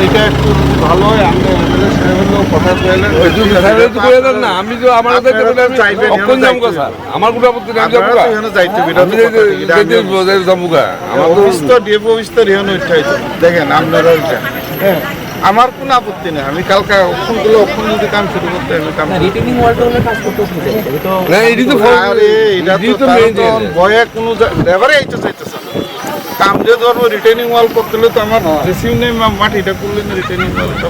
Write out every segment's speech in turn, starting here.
এটা একটু ভালো হয় আমি কথা বললেন না আমি তো আমার আমার গুলো দেখেন আপনারা আমার কোনো আপত্তি নেই আমি কালকে অক্ষণগুলো অক্ষণ যদি কাম শুরু করতে আমি কাম ভয়ে কোনো লেবারে এইটা চাইতেছে কাম যে ধরবো রিটেনিং ওয়াল করতে হলে তো আমার রিসিভ নেই মাটিটা করলে না রিটেনিং ওয়ালটা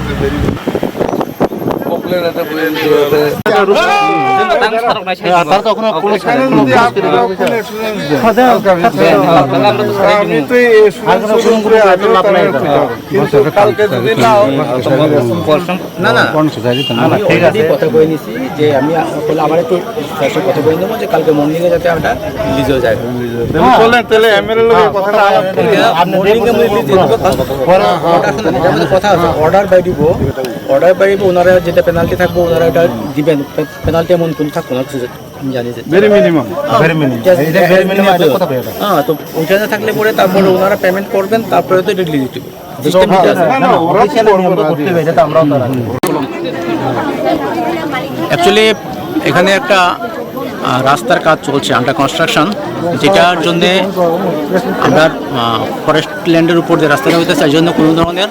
কথা কয়ে নিছি যে আমি আমার একটু কথা বলে নেবো যে কালকে মর্নিংয়ে যাতে আমরা রিলিজ হয়ে যায় কথা অর্ডার বাই দিব অর্ডার বাই ওনারা যেটা পেনাল্টি থাকবে ওনারা এটা দিবেন পেনাল্টি এমন কোনো থাকবো না জানি যে ভেরি মিনিমাম হ্যাঁ তো ওইখানে থাকলে পরে তারপরে ওনারা পেমেন্ট করবেন তারপরে তো এটা রিলিজ দিবে অ্যাকচুয়ালি এখানে একটা রাস্তার কাজ চলছে আন্ডার কনস্ট্রাকশন যেটার জন্যে আমরা ফরেস্ট ল্যান্ডের উপর যে রাস্তাটা হইতেছে এই জন্য কোনো ধরনের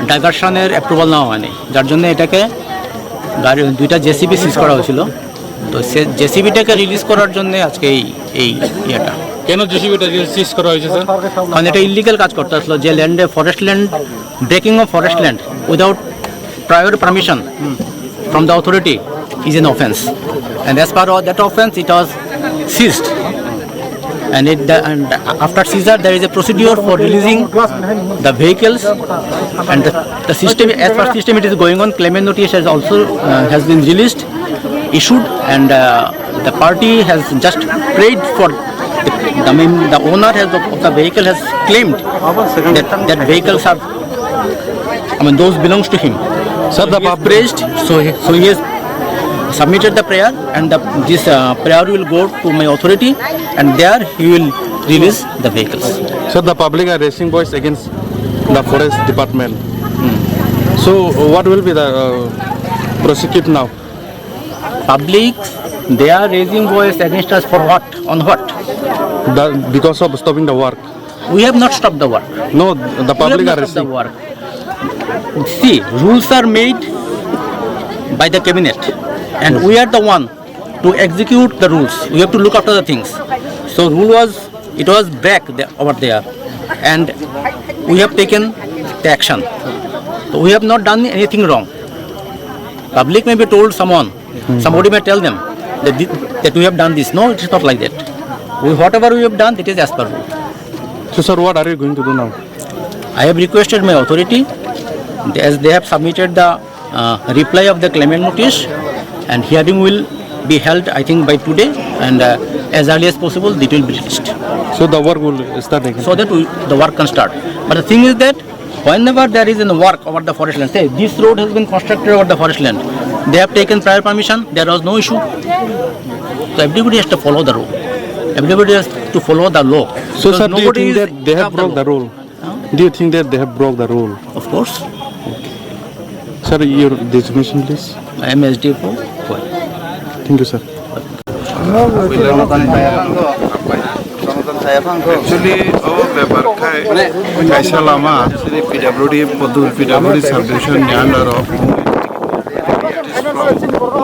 ডাইভারশনের অ্যাপ্রুভাল নেওয়া হয়নি যার জন্য এটাকে গাড়ি দুইটা জেসিবি সিজ করা হয়েছিল তো সে জেসিবিটাকে রিলিজ করার জন্য আজকে এই ইয়েটা কেন জেসিবিটা সিজ করা হয়েছে স্যার কারণ এটা ইলিগাল কাজ করতে আসলো যে ল্যান্ডে forest land breaking of forest land without prior permission from the authority is an offence and as part of that offence it was seized and after seizure there is a procedure for releasing the vehicles and the system as per system it is going on claimant notice has also has been released issued and the party has just prayed for the owner of the vehicle has claimed that vehicles are those belongs to him. So the praised, so he has submitted the prayer, and this prayer will go to my authority, and there he will release the vehicles. So the public are raising voice against the forest department. So what will be the prosecute now? Public, they are raising voice against us for what? On what? Because of stopping the work. We have not stopped the work. No, the public are raising raising. the work. See, rules are made by the cabinet and we are the one to execute the rules. We have to look after the things. So rule was back over there and we have taken the action. So we have not done anything wrong. Public may be told somebody may tell them that we have done this. No, it is not like that. Whatever we have done, it is as per rule. So sir, what are you going to do now? I have requested my authority as they have submitted the reply of the claimant notice and hearing will be held I think by today and as early as possible it will be released. So the work will start again? So that the work can start. But the thing is that whenever there is a work over the forest land, say this road has been constructed over the forest land, they have taken prior permission, there was no issue. So everybody has to follow the rule. Everybody has to follow the law. So sir, do you think that they have broke the rule? Do you think that they have broke the rule? Of course. Sir, your designation please. I am SDFO. Thank you sir. Actually, paper kaisa lama PWD subdivision under of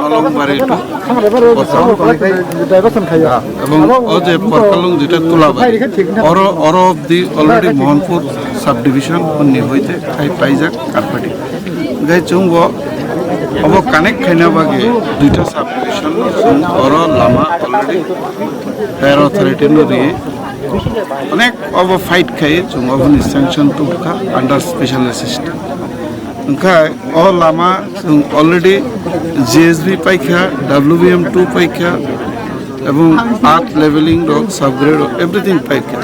Nolongbari to এবং ও যে পরকালং যেটা তোলাবাড়ি অর অফ দি already Mohanpur sub division উন্নি হইতে খাই পাইজাক কারপাটি গাই চুংব অব কানেক্ট খাইনা বাগে দুইটা সাব ডিভিশন অর লামা অলরেডি ফায়ার অথরিটি নরি অনেক অব ফাইট খাই চুং অবনি স্যাংশন টুকা আন্ডার স্পেশাল অ্যাসিস্ট্যান্ট ओंखाय अ लामा जों अलरेडी जीएसबी पाइखा WBM2 पाइखा এবং आर्ट लेवलिंग रक सबग्रेड एवरीथिंग पाइखा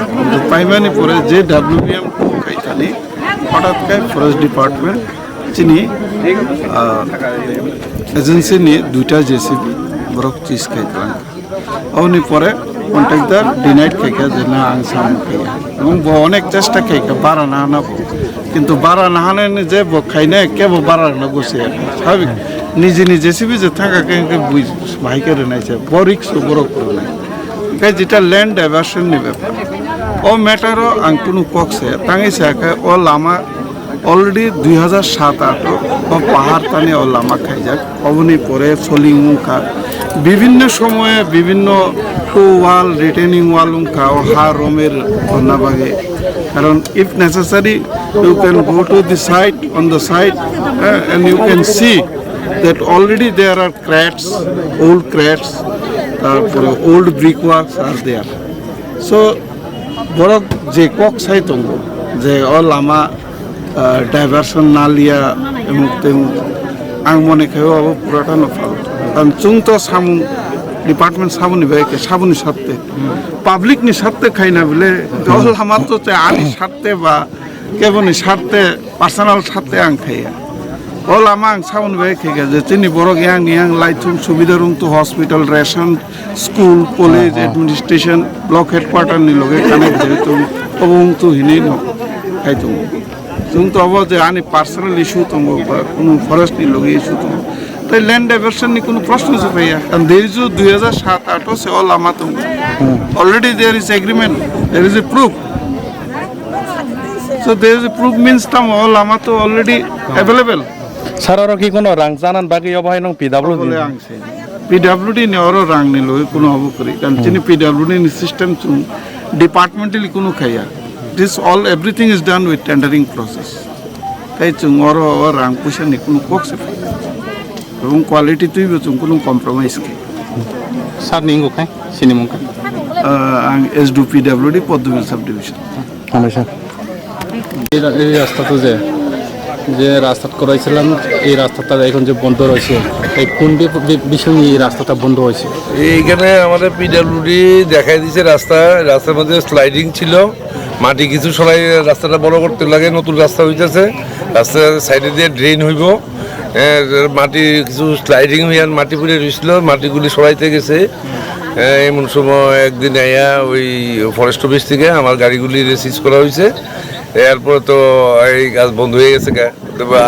पाइमानि परे जे WBM2 खाइखानि हठाৎ खाय फरेस्ट डिपार्टमेंट चिनि एजेंसी नि दुइटा जेसीबी बरक चिज खाइखान अवनि परे कन्ट्राक्टर डिनाइड खाइखा जे ना आं साम खाइया এবং অনেক চেষ্টা খাই বাড়া না আনাবো কিন্তু বাড়া না হানে যে খাই না কেবল বাড়া না বসে স্বাভাবিক নিজে নিজে সিবি যে থাকা বুঝ ভাই করে নাইছে বরিক্স বড় করে নাই যেটা ল্যান্ড ডাইভার্সনनि ব্যাপার ও ম্যাটারও আं কোনো কক্সে তাঙেছে ও লামা অলরেডি 2007-8 ও পাহাড় টানে ও লামা খাই যাক অবনি পরে ফলিং উঙ্কা বিভিন্ন সময়ে বিভিন্ন ওয়াল রিটেনিং ওয়াল উঙ্কা ও হা রোমের ধন্যবাগে কারণ if necessary you can go to the site on the site and you can see that already there are cracks, old cracks, old brickworks are there. So, borok je kok sai tongo, je all lama diversion nalia emukte ang mone khayo abo purata no fal. Tan chung to samu department samu ni bai ke samu ni satte, public ni satte khai na bile all lama to che ani satte ba keboni satte personal satte ang khaya. All among sound way the Chini Borok Yang Lightung Subidarum to hospital, ration, school, college, administration, block headquarter Niloge, connected to Obung to Hinino. I do. Soon to avoid the any personal issue to forest Niloge issue to the land diversion Nikun process of and there is a shot at us all Amatum. Already there is agreement, there is a proof. So there is a proof means tam all Amato already available. Sararo ki kono rang janan bagi obai nong PWD ne oro rang ni loi kono hobo kori kan chini PWD ni system chung departmentally kono khaya this all everything is done with tendering process kai chung oro rang pusa ni kono kokse এবং quality তুই chung kono compromise ke sar ningo kai sini mong ang SDU PWD Poddubil subdivision hamesha এই রাস্তা তো যে রাস্তা করাইছিলাম এই রাস্তাটা এখন যে বন্ধ রয়েছে এই কোন বিষয় এই রাস্তাটা বন্ধ হয়েছে এইখানে আমাদের পিডব্লিউডি দেখাই দিয়েছে রাস্তার মধ্যে স্লাইডিং ছিল মাটি কিছু সরাই রাস্তাটা বড় করতে লাগে নতুন রাস্তা হইতেছে রাস্তার সাইডে দিয়ে ড্রেন হইব মাটি কিছু স্লাইডিং হইয়া মাটি পুড়ে রয়েছিল মাটিগুলি সরাইতে গেছে এমন সময় একদিন আইয়া ওই ফরেস্ট অফিস থেকে আমার গাড়িগুলি রেসিজ করা হয়েছে এরপর তো এই কাজ বন্ধ হয়ে গেছে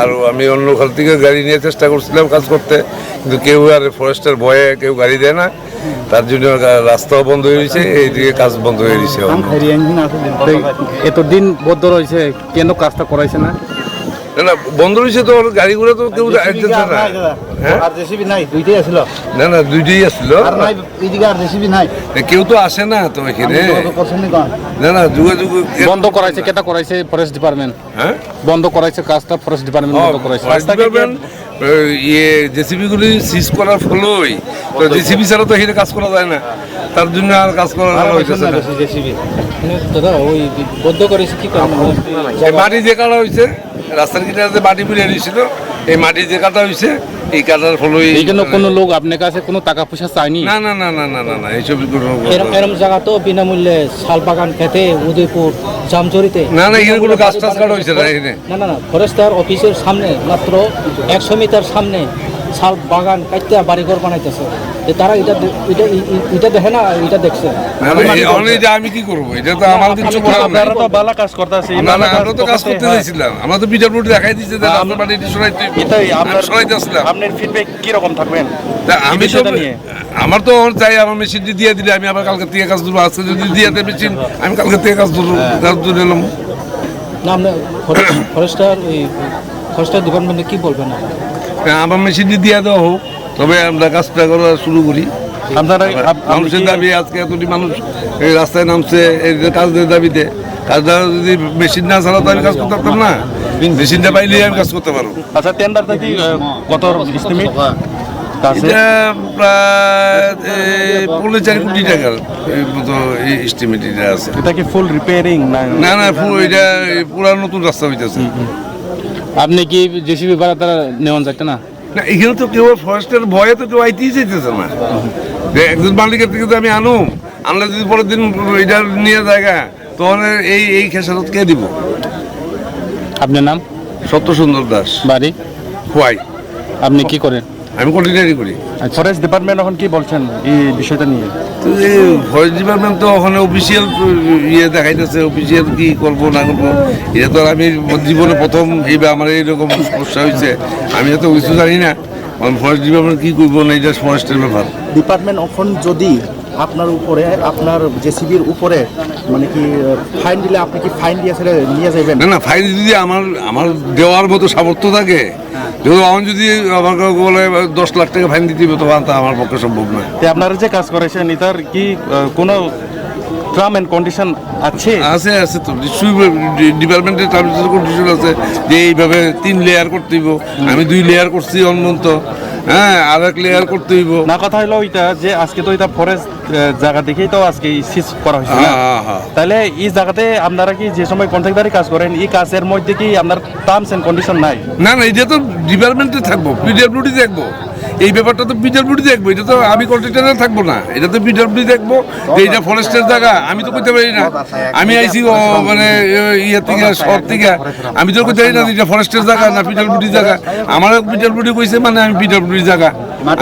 আর আমি অন্য খাল থেকে গাড়ি নিয়ে চেষ্টা করছিলাম কাজ করতে কিন্তু কেউ আর ফরেস্টের ভয়ে কেউ গাড়ি দেয় না তার জন্য রাস্তাও বন্ধ হয়ে গেছে এইদিকে কাজ বন্ধ হয়ে গেছে এতদিন বন্ধ রয়েছে কেন কাজটা করাইছে না না বন্ধ হয়েছে তো গাড়িগুলো তো কেউ আসতেছে না না না দুইটাই আসছিল কেউ তো আসে না তো এখানে না না যোগাযোগ বন্ধ করাইছে কেটা করাইছে ফরেস্ট ডিপার্টমেন্ট হ্যাঁ বন্ধ করাইছে কাজটা ফরেস্ট ডিপার্টমেন্ট বন্ধ করাইছে জেসিবি গুলি সিজ করার ফলই তো জেসিবি ছাড়া তো এখানে কাজ করা যায় না তার জন্য আর কাজ করা হইতেছে না দাদা ওই বন্ধ করেছে কি কারণে মাটি যে কাটা হয়েছে রাস্তার কিনারে মাটি পুড়ে দিয়েছিল এই মাটি যে কাটা হয়েছে এই কাটার ফলই এই জন্য কোনো লোক আপনার কাছে কোনো টাকা পয়সা চায়নি না না না না না না না এইসব এরম জায়গা তো বিনামূল্যে শাল বাগান খেতে উদয়পুর জামচুরিতে না না এখানে কোনো গাছ টাছ কাটা হয়েছে না এখানে না না ফরেস্টার অফিসের সামনে মাত্র 100 মিটার সামনে শাল বাগান কাটতে বাড়িঘর বানাইতেছে তারা এটা দেখে না এটা দেখছে আমি কি করবো এটা তো আমার কিছু ভালো কাজ করতেছে না না আমরা তো কাজ করতে চাইছিলাম আমরা তো পিডব্লিউডি দেখাই দিয়েছে যে আপনার বাড়ি সরাইতে এটাই আপনার সরাইতে আসলাম আপনার ফিডব্যাক কি রকম থাকবেন আমি তো আমার তো চাই আমার মেশিনটি দিয়ে দিলে আমি আবার কালকে থেকে কাজ ধরবো আজকে যদি দিয়ে দেয় মেশিন আমি কালকে থেকে কাজ ধরবো কাজ ধরে এলাম না আমরা ফরেস্টার ডিপার্টমেন্টে কি বলবেন আমার মেশিনটি দিয়ে দেওয়া হোক তবে আমরা কাজটা করা শুরু করি আপনারা মানুষের দাবি আজকে এতটি মানুষ এই রাস্তায় নামছে এই কাজের দাবিতে কাজটা যদি মেশিন না ছাড়া তো আমি কাজ করতে পারতাম না মেশিনটা পাইলে আমি কাজ করতে পারবো আচ্ছা টেন্ডারটা কি কত এস্টিমেট এটা প্রায় 4.5 কোটি টাকার মতো এস্টিমেট এটা আছে এটা কি ফুল রিপেয়ারিং না না ফুল এটা পুরো নতুন রাস্তা হইতেছে আপনি কি জেসিবি ভাড়া তারা নেওয়া যাচ্ছে না না এখানে তো কেউ ফরেস্টের ভয়ে তো কেউ আইতেই চাইতেছে না একজন মালিকের থেকে তো আমি আনলে যদি পরের দিন এটা নিয়ে জায়গা তখন এই খেসারত কে দিব আপনার নাম সত্য সুন্দর দাস বাড়ি খোয়াই আপনি কি করেন আমি কন্টিনিউ করি। ফরেস্ট ডিপার্টমেন্ট এখন কি বলছেন এই বিষয়টা নিয়ে? তো এই ফরেস্ট ডিপার্টমেন্ট তো ওখানে অফিসিয়াল ইয়ে দেখাইতেছে, অফিসিয়াল কি করবো না করবো, এটা তো আমি জীবনে প্রথম এইবার আমার এইরকম সমস্যা হয়েছে, আমি এত কিছু জানি না। ফরেস্ট ডিপার্টমেন্ট কি করবো না, এটা ফরেস্টের ব্যাপার। ডিপার্টমেন্ট এখন যদি আপনার উপরে আপনার জেসিবির উপরে মানে কি ফাইন দিলে আপনি কি ফাইন দিয়ে ছেড়ে নিয়ে যাবেন? না, ফাইন যদি আমার দেওয়ার মতো সামর্থ্য থাকে, আমার যদি আমাকে বলে 10 লাখ টাকা ফাইন দিতে হবে, তখন তা আমার পক্ষে সম্ভব নয়। আপনারা যে কাজ করেছেন এটার কি কোনো টার্ম এন্ড কন্ডিশন আছে? আছে তো নিশ্চয়ই ডিপার্টমেন্টের টার্মস এন্ড কন্ডিশন আছে যে এইভাবে 3 লেয়ার করতে হইব। আমি 2 লেয়ার করছি অনন্ত, হ্যাঁ, আর 1 লেয়ার করতে হইব। না, কথা হলো ওইটা যে আজকে তো এটা ফরেস্ট জায়গা দেখেই তো আজকে সিজ করা হয়েছে না? তাহলে এই জায়গাতে আপনারা কি যে সময় কন্ট্রাক্টদারি কাজ করেন এই কাজের মধ্যে কি আপনার টার্মস এন্ড কন্ডিশন নাই? না, এটা তো ডিপার্টমেন্টে থাকবো, পিডব্লিউডি দেখবো। এই ব্যাপারটা তো পিডব্লিউডি দেখবো, এটা তো আমি কন্ট্রাক্টরে থাকবো না, এটা তো পিডব্লিউডি দেখবো যে এটা ফরেস্টের জায়গা। আমি তো কইতে পারি না, আমি আইছি মানে ইয়ে থেকে শহর থেকে, আমি তো কইতে পারি না এটা ফরেস্টের জায়গা না পিডব্লিউডি জায়গা। আমার পিডব্লিউডি কইছে মানে আমি পিডব্লিউডি জায়গা,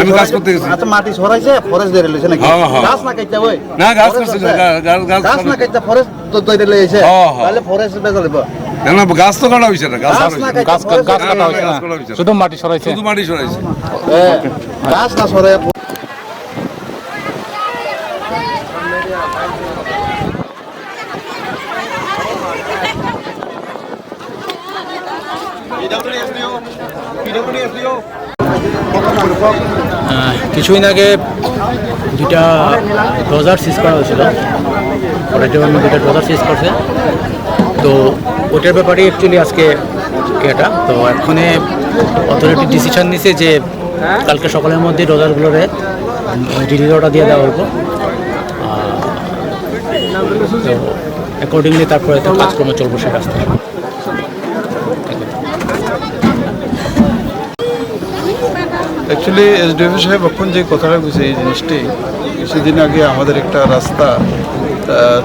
আমি কাজ করতে গেছি। আচ্ছা, মাটি সরাইছে ফরেস্ট ধরে লইছে নাকি? গাছ না কাটতে হয় না, গাছ করছে না, গাছ না কাটতে ফরেস্ট ধরে লইছে, তাহলে ফরেস্ট বেজা দেব না, গাছ তো কাটা হইছে না, গাছ কাটা হইছে না, শুধু মাটি সরাইছে। গাছ না সরাই কিছুদিন আগে 2টা ডোজার সিজ করা হয়েছিল, অলরেডি 2টা ডোজার সিজ করছে। তো ওটার ব্যাপারে অ্যাকচুয়ালি আজকে এটা তো এক্ষণে অথরিটি ডিসিশন নিছে যে কালকে সকালের মধ্যে ডোজারগুলোরে রিলিজ অর্ডার দিয়ে দেওয়া হইব। তো অ্যাকর্ডিংলি তারপরে তো কাজকর্ম চলবো সে রাস্তায়। অ্যাকচুয়ালি এসডিএফ সাহেব এখন যে কথাটা বলছে এই জিনিসটি, কিছুদিন আগে আমাদের একটা রাস্তা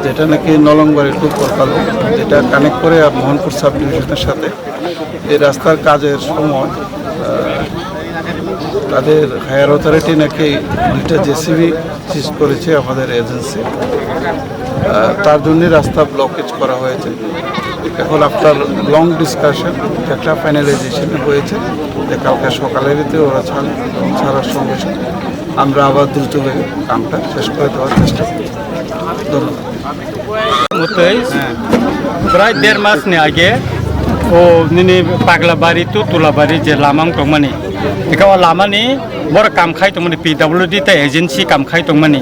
যেটা নাকি নলংবাড়ির টু পরকালো, যেটা কানেক্ট করে মোহনপুর সাব ডিভিশনের সাথে, এই রাস্তার কাজের সময় তাদের হায়ার অথরিটি নাকি 2টা জেসিবি সিজ করেছে আমাদের এজেন্সি, তার জন্যই রাস্তা ব্লকেজ করা হয়েছে। এখন আফটার লং ডিসকাশন একটা ফাইনালাইজেশন হয়েছে যে কালকে সকালের ভিতরে ওরা ছাড়ার সঙ্গে সঙ্গে আমরা আবার দ্রুত হয়ে কামটা শেষ করে দেওয়ার চেষ্টা করি। ধন্যবাদ। প্রায় 1.5 মাস আগে ও নিনি পাগলাবাড়ি টু তুলাবাড়ি যে লামাং দंमोन बेखौ लामानि बर काम खाय दंमोन पिडब्लिउडि ता एजेन्सि काम खाय दंमोन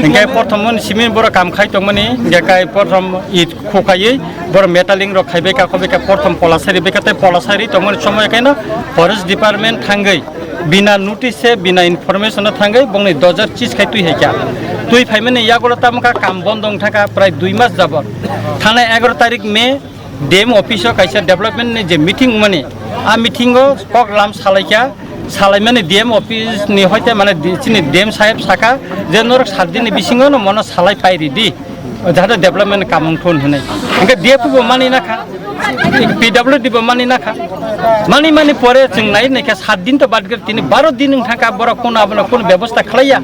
इंगे प्रथमन सिमेन्ट बर काम खाय दंमोन गेकाय प्रथम इट खोखायै बर मेटालिंग र खायबाय काखबाय प्रथम पलासारि बेकाते पलासारि दंमोन समय कायनो फरेस्ट डिपार्टमेंट थांगै बिना नोटिस से बिना इनफरमेशन थांगै बंगनि 2030 खाय तुइ हेका तुइ फाइमाने यागोला तामका काम बन्द दं थाका प्राय 2 मास जाबत थाना 11 तारिख मे डेम ऑफिस कैसे डेवलपमेंट ने जे मीटिंग माने आ मीटिंगो कक लाम सालाइखा सालाइमाने डेम ऑफिस नि होते माने चिनि डेम साहेब साका जे नर 7 दिन बिसिङो न मन सालाइ पाइरि दि जाहाथे डेवलपमेंट कामं थोन होनाय इंगे डेपबो मानि नाखा पिडब्लिउडि बो मानि नाखा मानि परे जों नाय नायखा 7 दिन तो बाद गर तिनि 12 दिन थाका बर कोन आबना कोन व्यवस्था खलाया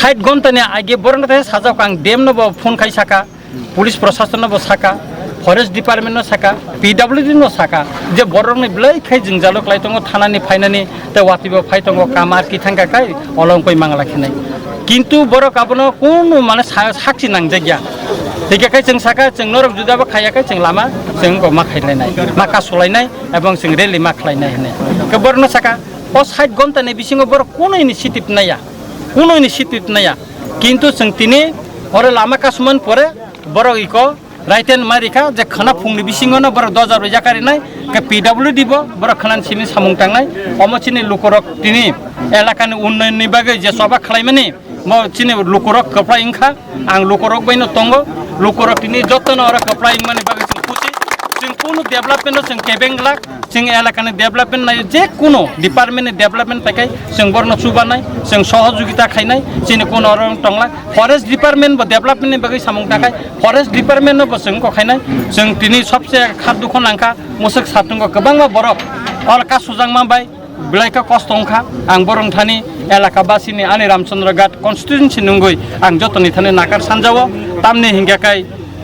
60 घन्टा ने आगे बरन थाय साजाव कां डेम न बो फोन खाइ साका पुलिस प्रशासन न बो साका फरेस्ट डिपार्टमेंट साका पिडब्लिउडि न साका जे बरंनि ब्लै खाय जों जालक लाइतंग थानानि फाइनानि ते वातिबो फाइतंग कामार की थांगा खाय अलंकय मांगला खिनाय किन्तु बर काबनो कोन माने साक्षी नांजागिया थिकाय जों साका जों नरक जुदाबो खायाखै जों लामा जों गमा खायलायनाय माका सलायनाय एवं जों रेलि मा खालायनाय होने के बरन साका ओ 60 घन्टा ने बिसिङो बर कोन इनिशिएटिभ नाया किन्तु जों तिनि अरे लामा कासुमान परे बर इको राइटेन मारिखा जे खाना फुंनि बिसिङनो बर 2000 जाकारिनाय के पिडब्लिउडि बो बर खानान सिनि सामुं थांनाय अमचिनि लुकरक तिनि एलाकानि उन्नयननि बागै जे सभा खालायमानि म चिनि लुकरक कपड़ा इंखा आं लुकरक बैनो तंगो लुकरक तिनि जतन अर कपड़ा इंमानि बागै जों खुसि जों कुनु डेभलपमेन्ट जों केबेंगला जों एलाकानि डेभलपमेन्ट नाय जे कुनु डिपार्टमेन्टनि डेभलपमेन्ट थाखाय जों बरनो सुबानाय जों सहयोगिता खायनाय चिनि कुनु अर तंगला फरेस्ट डिपार्टमेन्ट बो डेभलपमेन्टनि बागै सामुं थाखाय फरेस्ट डिपार्टमेन्ट बो जों खायनाय जों तिनि सबसे खादुखौ नांखा मुसुक सातुंगो गोबां बरफ अलका सुजांमा बाय बेलायका कस्त अंखा आं बरंथानि एलाका बासिनि आनि रामचंद्र घाट कन्स्टिट्युएन्सि नंगै आं जतनि थाने नाकार सानजावो तामनि हिंगाखाय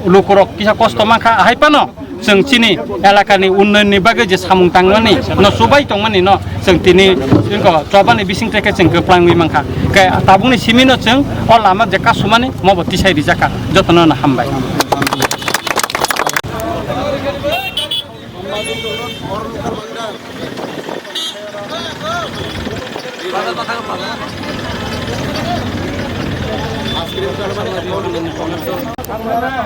लुकुरक किसा कस्त माखा हायपानो जों चिनि एलाकानि उन्नयननि बागै जे सामुं तांनानै न सुबाय दंमानि न जों तिनि जोंखौ जबानि बिसिंथायखै जों गोप्लांनि मांखा काय ताबुंनि सिमिनो जों अ लामा जे कासुमानि मबति साइरि जाका जतन न हामबाय Gimana?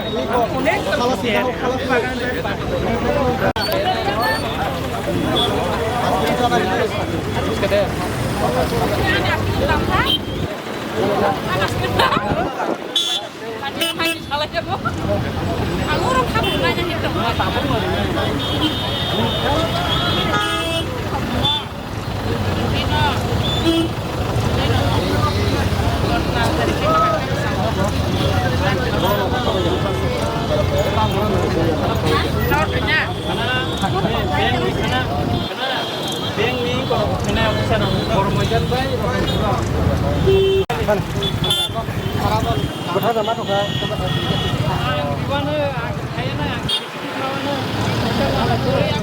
Kayaknya